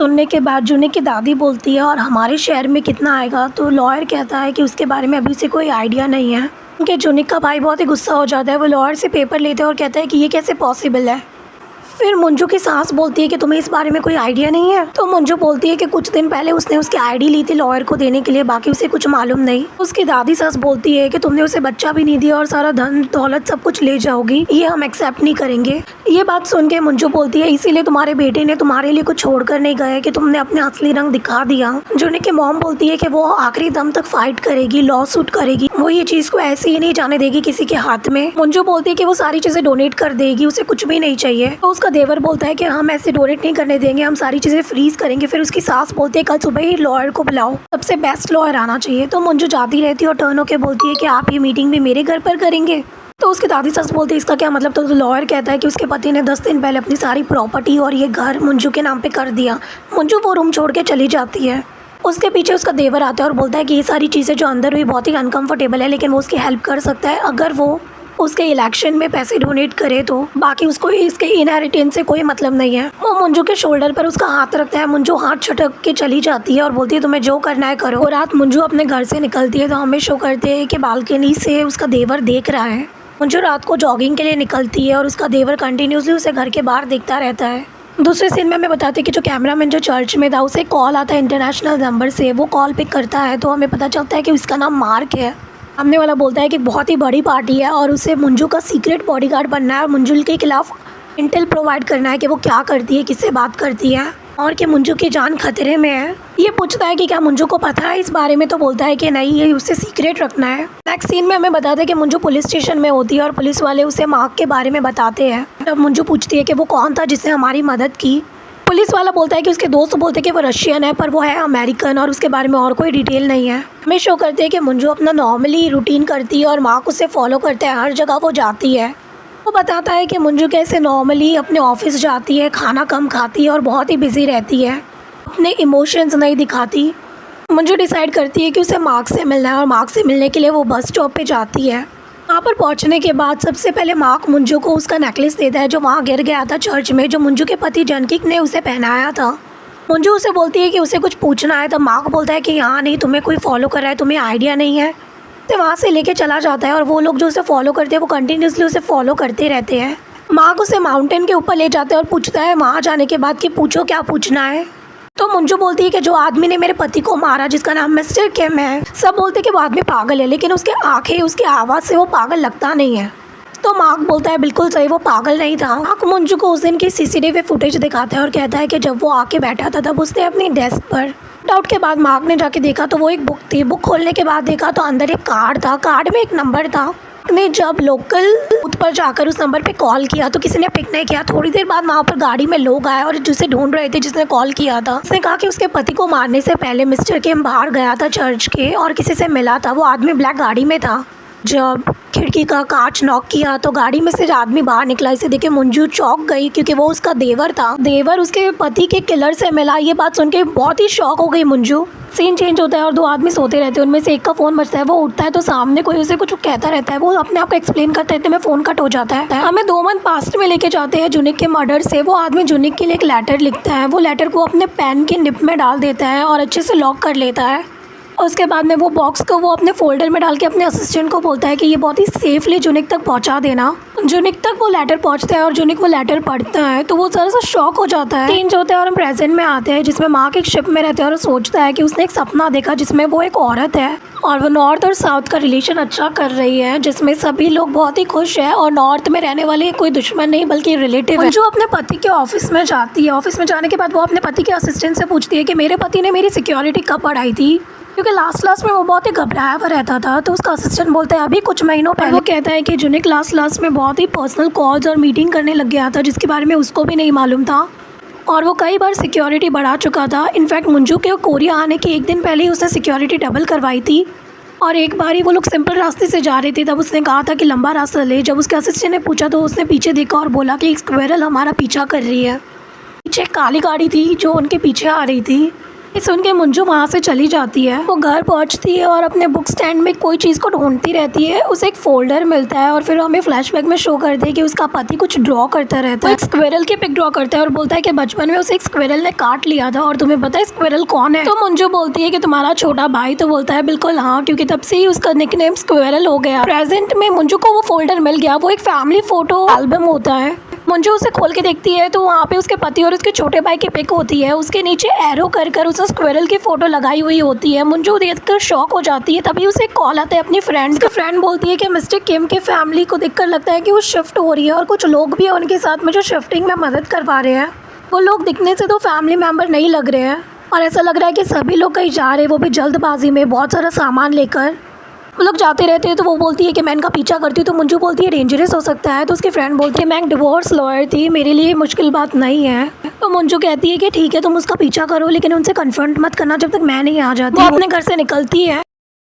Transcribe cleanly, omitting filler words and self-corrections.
सुनने के बाद जूनिक की दादी बोलती है और हमारे शहर में कितना आएगा, तो लॉयर कहता है कि उसके बारे में अभी से कोई आइडिया नहीं है। उनके जूनिक का भाई बहुत ही गुस्सा हो जाता है। वो लॉयर से पेपर लेते हैं और कहता है कि ये कैसे पॉसिबल है। फिर मंजू की सास बोलती है कि तुम्हें इस बारे में कोई आइडिया नहीं है। तो मंजू बोलती है कि कुछ दिन पहले उसने उसकी आईडी ली थी लॉयर को देने के लिए, बाकी उसे कुछ मालूम नहीं। उसकी दादी सास बोलती है कि तुमने उसे बच्चा भी नहीं दिया और सारा धन दौलत सब कुछ ले जाओगी, ये हम एक्सेप्ट नहीं करेंगे। ये बात सुन के मंजू बोलती है इसीलिए तुम्हारे बेटे ने तुम्हारे लिए कुछ छोड़ कर नहीं गए कि तुमने अपने असली रंग दिखा दिया। जूनिक की मॉम बोलती है कि वो आखिरी दम तक फाइट करेगी, लॉ सूट करेगी, वो ये चीज को ऐसे ही नहीं जाने देगी किसी के हाथ में। मंजू बोलती है कि वो सारी चीजें डोनेट कर देगी, उसे कुछ भी नहीं चाहिए। तो उसका देवर बोलता है कि हम ऐसे डोनेट नहीं करने देंगे, हम सारी चीजें फ्रीज करेंगे। फिर उसकी सास बोलती है कल सुबह ही लॉयर को बुलाओ, सबसे बेस्ट लॉयर आना चाहिए। तो मंजू जाती रहती है और टर्न होकर बोलती है कि आप ये मीटिंग भी मेरे घर पर करेंगे। तो उसकी दादी सास बोलती है इसका क्या मतलब। तो लॉयर कहता है कि उसके पति ने 10 दिन पहले अपनी सारी प्रॉपर्टी और ये घर मंजू के नाम पे कर दिया। मंजू वो रूम छोड़ के चली जाती है। उसके पीछे उसका देवर आता है और बोलता है कि ये सारी चीज़ें जो अंदर हुई बहुत ही अनकंफर्टेबल है, लेकिन वो उसकी हेल्प कर सकता है अगर वो उसके इलेक्शन में पैसे डोनेट करे। तो बाकी उसको इसके इनहेरिटेंस से कोई मतलब नहीं है। वो मंजू के शोल्डर पर उसका हाथ रखता है। मंजू हाथ छटक के चली जाती है और बोलती है तुम्हें जो करना है करो। और रात मंजू अपने घर से निकलती है तो हमें शो करते हैं कि बालकनी से उसका देवर देख रहा है। मंजू रात को जॉगिंग के लिए निकलती है और उसका देवर कंटिन्यूसली उसे घर के बाहर देखता रहता है। दूसरे सीन में हमें बताते हैं कि जो कैमरामैन जो चर्च में था उसे कॉल आता है इंटरनेशनल नंबर से। वो कॉल पिक करता है तो हमें पता चलता है कि उसका नाम मार्क है। सामने वाला बोलता है कि बहुत ही बड़ी पार्टी है और उसे मंजू का सीक्रेट बॉडीगार्ड बनना है और मंजू के खिलाफ इंटेल प्रोवाइड करना है कि वो क्या करती है, किससे बात करती है और कि मंजू की जान खतरे में है। ये पूछता है कि क्या मंजू को पता है इस बारे में, तो बोलता है कि नहीं, ये उससे सीक्रेट रखना है। नेक्स्ट सीन में हमें बताते हैं कि मंजू पुलिस स्टेशन में होती है और पुलिस वाले उसे मार्क के बारे में बताते हैं। तब मंजू पूछती है कि वो कौन था जिसने हमारी मदद की। पुलिस वाला बोलता है कि उसके दोस्त बोलते हैं कि वो रशियन है पर वो है अमेरिकन और उसके बारे में और कोई डिटेल नहीं है। हमें शो करते हैं कि मंजू अपना नॉर्मली रूटीन करती है और मार्क उसे फॉलो करते हैं, हर जगह वो जाती है। वो बताता है कि मंजू कैसे नॉर्मली अपने ऑफिस जाती है, खाना कम खाती है और बहुत ही बिजी रहती है, अपने इमोशंस नहीं दिखाती। मंजू डिसाइड करती है कि उसे मार्क से मिलना है और मार्क से मिलने के लिए वो बस स्टॉप पे जाती है। वहाँ पर पहुँचने के बाद सबसे पहले मार्क मंजू को उसका नेकलेस देता है जो वहाँ गिर गया था चर्च में, जो मंजू के पति जनकिक ने उसे पहनाया था। मंजू उसे बोलती है कि उसे कुछ पूछना है, तब मार्क बोलता है कि यहाँ नहीं, तुम्हें कोई फॉलो कर रहा है, तुम्हें आइडिया नहीं है। तो वहाँ से लेके चला जाता है और वो लोग जो उसे फॉलो करते हैं वो कंटिन्यूसली उसे फॉलो करते रहते हैं। मार्क उसे माउंटेन के ऊपर ले जाते हैं और पूछता है वहाँ जाने के बाद कि पूछो क्या पूछना है। तो मंजू बोलती है कि जो आदमी ने मेरे पति को मारा जिसका नाम मिस्टर किम है, सब बोलते हैं कि वो आदमी पागल है, लेकिन उसके आंखें उसकी आवाज़ से वो पागल लगता नहीं है। तो मार्क बोलता है बिल्कुल सही, वो पागल नहीं था। मार्क मंजू को उस दिन की सीसीटीवी फुटेज दिखाता है और कहता है कि जब वो आके बैठा था तब उसने अपनी डेस्क पर डाउट के बाद मार्क ने जाके देखा तो वो एक बुक थी। बुक खोलने के बाद देखा तो अंदर एक कार्ड था, कार्ड में एक नंबर था। ने जब लोकल बूथ पर जाकर उस नंबर पे कॉल किया तो किसी ने पिक नहीं किया। थोड़ी देर बाद वहाँ पर गाड़ी में लोग आए और जिसे ढूंढ रहे थे जिसने कॉल किया था। उसने कहा कि उसके पति को मारने से पहले मिस्टर किम बाहर गया था चर्च के और किसी से मिला था। वो आदमी ब्लैक गाड़ी में था। जब खिड़की का कांच नॉक किया तो गाड़ी में से आदमी बाहर निकला। इसे देखे मंजू चौंक गई क्योंकि वो उसका देवर था। देवर उसके पति के किलर से मिला। ये बात सुन के बहुत ही शॉक हो गई मंजू। सीन चेंज होता है और दो आदमी सोते रहते हैं। उनमें से एक का फ़ोन बजता है, वो उठता है तो सामने कोई उसे कुछ कहता रहता है। वो अपने आप को एक्सप्लेन करते रहते हैं, फ़ोन कट हो जाता है। हमें 2 मंथ पास्ट में लेके जाते हैं जूनिक के मर्डर से। वो आदमी जूनिक के लिए एक लेटर लिखता है। वो लेटर को अपने पेन की निब में डाल देता है और अच्छे से लॉक कर लेता है। उसके बाद में वो बॉक्स को वो अपने फोल्डर में डाल के अपने असिस्टेंट को बोलता है कि ये बहुत ही सेफली जूनिक तक पहुंचा देना। जूनिक तक वो लेटर पहुंचता है और जूनिक वो लेटर पढ़ता है तो वो ज़रा सा शॉक हो जाता है। चेंज होता है और हम प्रेजेंट में आते हैं जिसमें मार्क एक शिप में रहते हैं और सोचता है कि उसने एक सपना देखा जिसमें वो एक औरत है और वो नॉर्थ और साउथ का रिलेशन अच्छा कर रही है, जिसमें सभी लोग बहुत ही खुश है और नॉर्थ में रहने वाले कोई दुश्मन नहीं बल्कि रिलेटिव है। जो अपने पति के ऑफिस में जाती है। ऑफिस में जाने के बाद वो अपने पति के असिस्टेंट से पूछती है कि मेरे पति ने मेरी सिक्योरिटी कब बढ़ाई थी, क्योंकि लास्ट में वो बहुत ही घबराया हुआ रहता था। तो उसका असिस्टेंट बोलता है अभी कुछ महीनों पहले। वो कहता है कि जूनिक लास्ट में बहुत ही पर्सनल कॉल्स और मीटिंग करने लग गया था जिसके बारे में उसको भी नहीं मालूम था और वो कई बार सिक्योरिटी बढ़ा चुका था। इनफैक्ट मंजू के कोरिया आने के एक दिन पहले ही उसने सिक्योरिटी डबल करवाई थी और एक बार ही वो लोग सिंपल रास्ते से जा रहे थे तब उसने कहा था कि लंबा रास्ता ले। जब उसके असिस्टेंट ने पूछा तो उसने पीछे देखा और बोला कि एक स्क्वेरल हमारा पीछा कर रही है। पीछे काली गाड़ी थी जो उनके पीछे आ रही थी। ये सुन के मंजू वहाँ से चली जाती है। वो घर पहुँचती है और अपने बुक स्टैंड में कोई चीज़ को ढूंढती रहती है। उसे एक फोल्डर मिलता है और फिर हमें फ्लैशबैक में शो करते हैं कि उसका पति कुछ ड्रॉ करता रहता है। एक स्क्विरल की पिक ड्रॉ करता है और बोलता है कि बचपन में उसे एक स्क्विरल ने काट लिया था और तुम्हें पता है स्क्विरल कौन है? तो मंजू बोलती है कि तुम्हारा छोटा भाई। तो बोलता है बिल्कुल हाँ, क्योंकि तब से ही उसका निकनेम स्क्विरल हो गया। प्रेजेंट में मंजू को वो फोल्डर मिल गया। वो एक फैमिली फोटो एल्बम होता है। मंजू उसे खोल के देखती है तो वहाँ पे उसके पति और उसके छोटे भाई की पिक होती है। उसके नीचे एरो कर उसने स्क्विरल की फोटो लगाई हुई होती है। मंजू देखकर शॉक हो जाती है। तभी उसे कॉल आता है अपनी फ्रेंड्स का। फ्रेंड बोलती है कि मिस्टर किम के फैमिली को देखकर लगता है कि वो शिफ्ट हो रही है और कुछ लोग भी है उनके साथ में जो शिफ्टिंग में मदद करवा रहे हैं। वो लोग दिखने से तो फैमिली मेम्बर नहीं लग रहे हैं और ऐसा लग रहा है कि सभी लोग कहीं जा रहे हैं, वो भी जल्दबाजी में बहुत सारा सामान लेकर। वो लोग जाते रहते हैं तो वो बोलती है कि मैं इनका पीछा करती हूँ। तो मंजू बोलती है डेंजरस हो सकता है। तो उसकी फ्रेंड बोलती है मैं एक डिवोर्स लॉयर थी, मेरे लिए मुश्किल बात नहीं है। तो मंजू कहती है कि ठीक है तुम उसका पीछा करो, लेकिन उनसे कन्फ्रंट मत करना जब तक मैं नहीं आ जाती। वो अपने घर से निकलती है।